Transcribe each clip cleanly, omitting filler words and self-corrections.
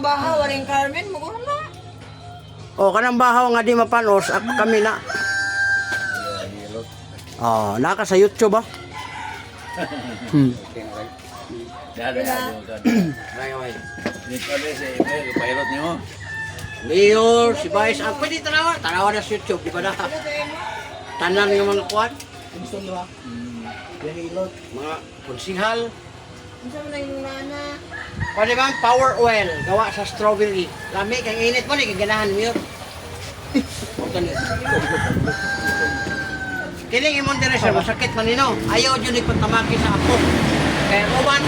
mga bahaw, waring Carmen, mo na. O, kanang bahaw nga di mapanos, at kami na. Oh, naka sa YouTube ba? Mayor, si Vice, pwede tanawa na sa YouTube, di ba na? Tanan yung mga kuwan. Mga konsihal. Ano mo na yung nana? Pwede bang power oil, gawa sa strawberry. Lami, kang init mo, ganahan mo yun. Kining imong direksyon, masakit man nino. Ayaw dyan ipagtamaki sa apo. Kaya uman,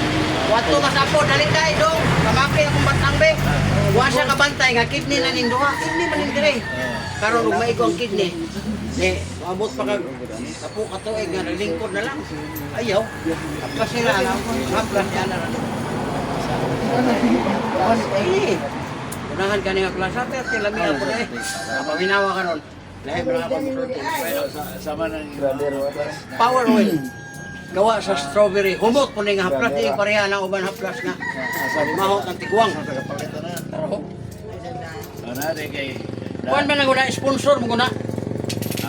wato mas apo, dali tayo dong. Tamaki akong batang be. Huwag siya kabantay, nga kidney na ning duha. Kidney man ning dire. Karon ug maigo ang kidney. Maabot pa kag apo katuig nga naglingkod na lang. Ayaw. Haplas nila lang. Haplas niya na lang. Unahan ka nga klasa, pero tilami ako na eh. Paminawa ka nun. Lahat na ako Sama ng power oil. Gawa sa strawberry. Humot po na nga haplas. Di pareha ng uban haplas nga. Mahot ng tigwang. Kuan ba na guna? Sponsor mo guna?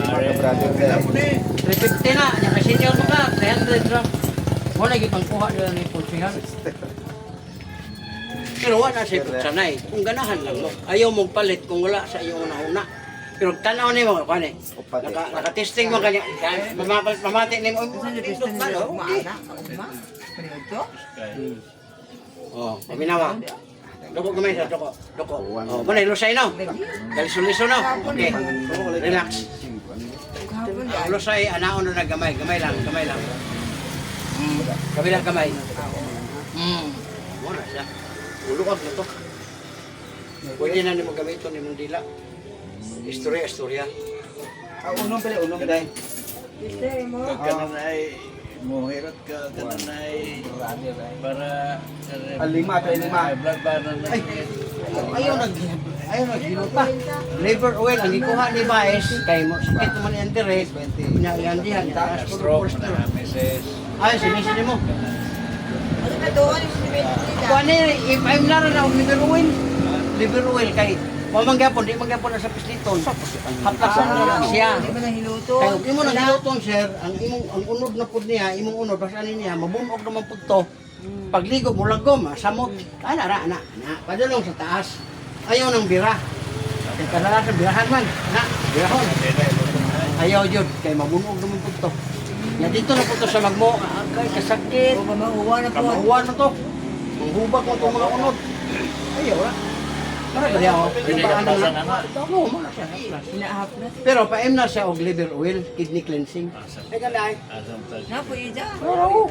350 na. Yung senior mo ka. 300 lang. Mo lagi pang kuha nila ni Pulsihan. Pero wala siya sanay. Kung ganahan lang mo. Ayaw mong palit kung wala sa iyong una-una. Pero tanaw ni mo, kung naka-testing mo kanya, mamati ni mo, oh, paminawa. Doko gamay sa doko. Oh, manay lusay no. Dali suliso no. Okay. Relax. Lusay anaon na gamay lang. Kabilang gamay. Wala siya. Ulukag na to. Pwede na nimo gamiton nimong dila. Istorya. unong pala. Mo. ay muhirot ka, kanan ay para Lima. blood para na. Ayaw naghinuta. Liver oil ang ikuha ni Baez kay mo sakit man ang interest. Yan dihan taas Stroke puro na meses. ay sinisi mo. Ano ka doon? Kuan if I'm not na liver oil kay mamanggapon di manggapon na sa pisliton. Haptasan na lang siya. Hindi mo na hiluto. Kaya imo na gilutong sir, ang unod na pud niya, imong unod basta niya mabunog naman pud to. Pagligo mo lagom, samot. Ana. Padulong sa taas. Ayaw ng bira. Kaya kalala sa birahan man. Birahon. Ayaw jud kay mabunog naman pud to. Ya dito na pud to sa magmo, kay kasakit. O mahuwa na po. Kamahuan na to. Manghubak mo itong mga unod. Ayaw na. Para ba niya ako? Oo, mga siya. Hinahap na. Pero paim na siya og liver oil, kidney cleansing. Ay kalay. Napo ija. Oo.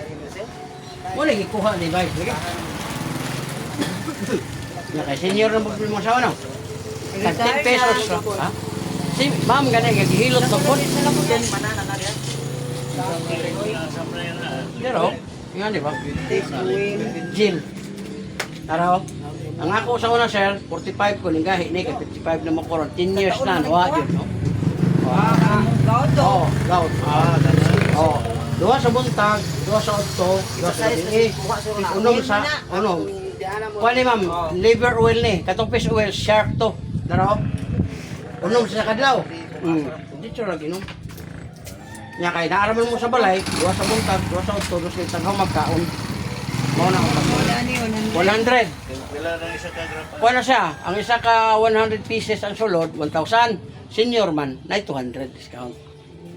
Wala ikuha ni Bay. Sige. Ya kay senior na mo sa ano? 10 pesos. Ha? Si ma'am ganay gihilot ko po. Pero, nga di ba? Gin. Taro. Ang ako sa una sir, 45 ko ning gahi ni kay 55 na mo koron 10 years na wa jud no. Gaot to. Oh, gout. Oh, duha sa buntag, duha sa otto, duha sa gabi. Unom sa unom. Kuan ni ma'am, liver oil ni, katong fish oil shark to. Taro. Unom sa kadlaw. Dito ra ginom. Nya kay naaraman mo sa balay, duha sa buntag, duha sa otto, duha sa taghaw magkaon. Mao na Wala ni 100. Wala na isa ka grapa. Kuha na siya, ang isa ka 100 pieces ang sulod, 1,000. Senior man, na 200 discount.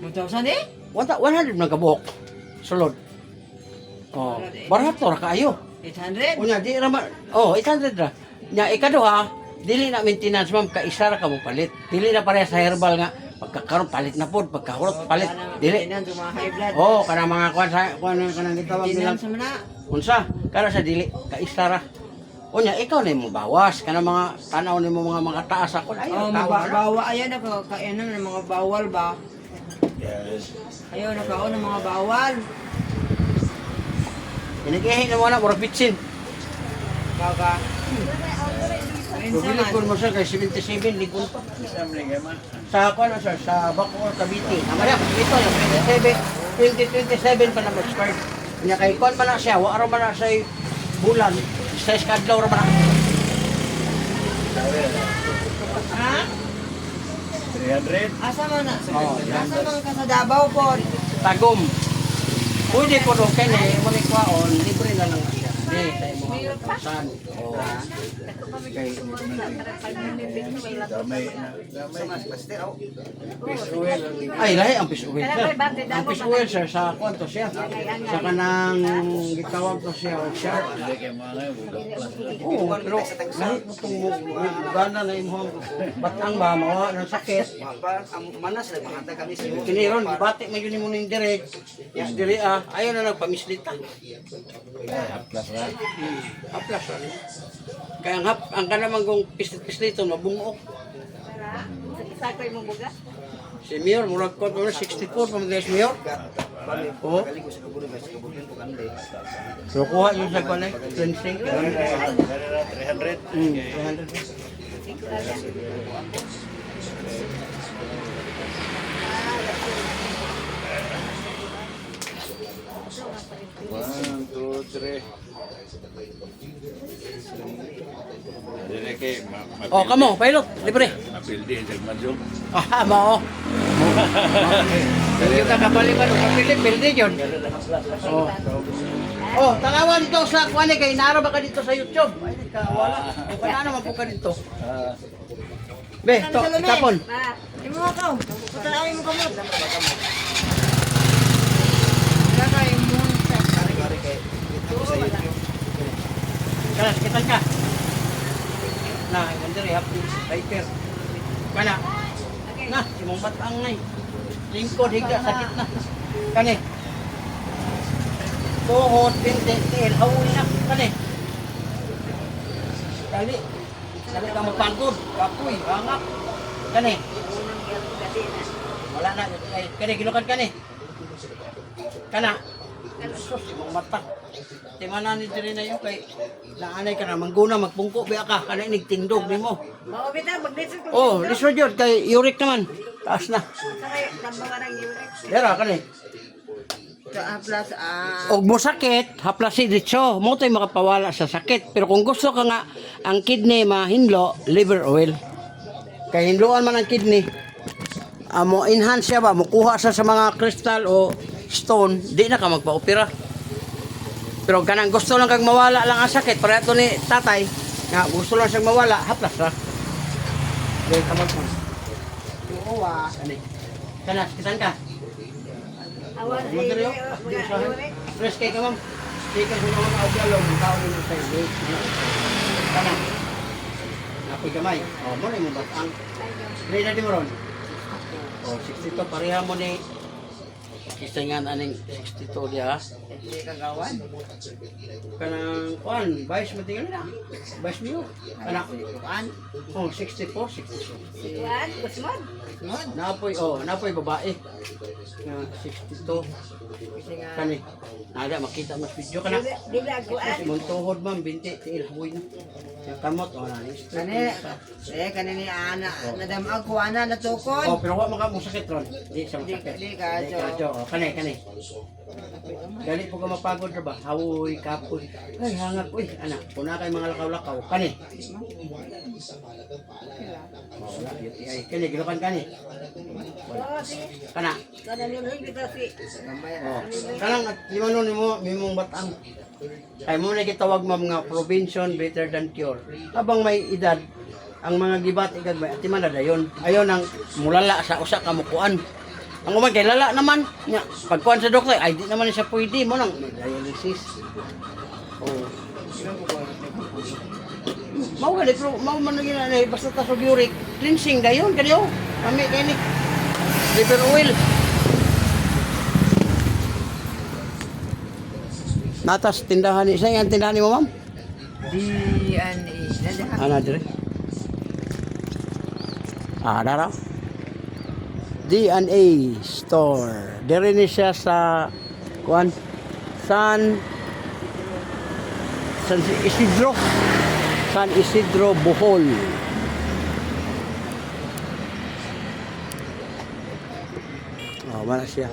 1,000 eh? 100 man kabuok. Sulod. Oh, barato ra kaayo. 800? Unya di ra ma, 800 ra. Nya ikaduha, dili na maintenance ma'am, kaisa ra ka mo palit. Dili na pareha sa herbal nga pagkakaroon palit na pod, pagkahurot palit. Dili. Kainan sa mga high blood. Oh, kana mga kuan sa kanang gitawag nilang Kainan sa mana. unsa? Kana sa dili kaisa ra. Unya ikaw na mo bawas kana mga tanaw nimo mga taas ako ay Oh, bawa ayan na kainan ng mga bawal ba? Yes. Ayaw na kaon ng mga bawal. Inikihin na mo na mura pitsin. Baga. Pagbilig ko mo siya kay 77 ligon pa. Isang rin man. Sa kuan na sir, sa Bacoor Cavite. Amaya ito yung 2027 pa na mag-start. Nya kay kuan man na siya, wa ra man na siya bulan. Sa kadlaw ra man na. 300. Asa man na? Oh, Asa man ka sa Davao po? Tagom. Pwede po doon kayo na mo ni kwaon, libre na lang siya. Di, tayo mo ang kausan. Damay na. Damay. Fish oil. Ay, lahi ang fish oil, sir. Ang fish oil, sir, sa kwanto siya. Sa kanang gitawag to siya, o siya. Hindi kayo mga ngayon. Budak plus. Oo, pero lahi mo itong gana na imong batang ba, mawa ng sakit. Manas lang mga kami sa Kiniron, gibati mo yun mo ng direct. Ya, diri ayaw na nagpamislita. Plus na. Aplas ano. Kaya ang kanamang kong pislit-pislito, mabungok. Sakay mo buga? Si Mayor, murag ko, 64 pa mga Mayor. Oo. galing ko sa kaburin sa kaburin ko kanday. So, kuha yun sa kanay, cleansing. 300. 300. One, two, three. Hindi kayo. Oh, kamo, pilot, libre. Mapildi. Nagmadyo. Ah, mao. Yung kakabaliman, kapili-pili yun. Oh. Oh, tanawan dito sa kuwan kay naaro ba ka dito sa YouTube? Ay, ka wala. Ay, paano man po ka dito? Be, to, tapon. Imo ka. Patalawi mo kamot. Kalas, kitan ka. Na, gandiri, happy hiker. Kana. Na, imong batang nay. Lingkod, higa, sakit na. Kani. Tuhod, binti, tiil, hawi na. Kani. Kali. Kali ka magpangkod. Kapoy, angak. Kani. Wala na. Kani, ginukan kani. Kana. Sus, imong mata. Timana ni diri na yun kay naanay ka na mangguna magpungko biya ka kana nigtindog nimo. Mao bitaw magdisod ko. Oh, lisod yun kay uric naman. Taas na. Sakay tambawa ng urine. Dera kani. Sa plus Og mo sakit, haplas si ditso, mo tay makapawala sa sakit. Pero kung gusto ka nga ang kidney mahinlo, liver oil. Kay hinloan man ang kidney. Amo enhance siya ba, mukuha sa mga crystal o stone, di na ka magpa-opera. Pero kanang gusto lang kag mawala lang ang sakit, para ito ni tatay, nga gusto lang siyang mawala, haplas ra. Dahil ka magpun. uwa. Ani. Kanas, kisan ka? Awan Madali yun. Di usahan. Fresh kay ka ma'am. Di ka sa mga audyalong, tao nyo sa iyo. Kana. Napoy kamay. O, mo na yung batang. Ready na di mo ron? O, 62, pareha mo ni kisangan aning 62 dia. Hindi kagawan. Kanang kuan, vice mo tingnan na. Vice mo. Kana. Kuan. Oh, 64, 62. Wan, kusmod. Napoy babae. Nga 62. Kani. Nada makita mas video kana. Dili agkuan. Simon tuhod ma'am, binti tiil huwi na. Yung kamot o na. Kani. Kani ni ana nadamag ko ana natukod. Oh, pero wa maka mo sakit ron. Di sa sakit. Di kadyo. Oh, kani. Gali po ka mapagod ra ba? Hawoy, kapoy. Ay, hangak uy, anak. Puna kay mga lakaw-lakaw. Kani. Oh, wala, UTI. Kani, gilukan kani. Oh, si Kana. kada nilo kita si. Oh. Kanang lima nun mimong batang. Ay mo na gitawag mga prevention better than cure. Habang may edad ang mga gibat igad may ati man na dayon. Ayon ang mulala sa usa ka mukuan. Ang umay kay lala naman nya pagkuan sa doktor ay di naman siya pwede mo nang may dialysis. Oh. Mau gali pero mau man gina na basta ta sa uric cleansing dayon kaniyo. Kami kay ni liver oil. Natas tindahan ni sa yang tindahan ni mo ma'am? DNA. Ana dire. Ah, dara. DNA store. Dire ni siya sa kuan San Isidro. San Isidro Bohol. Oh, mana siya?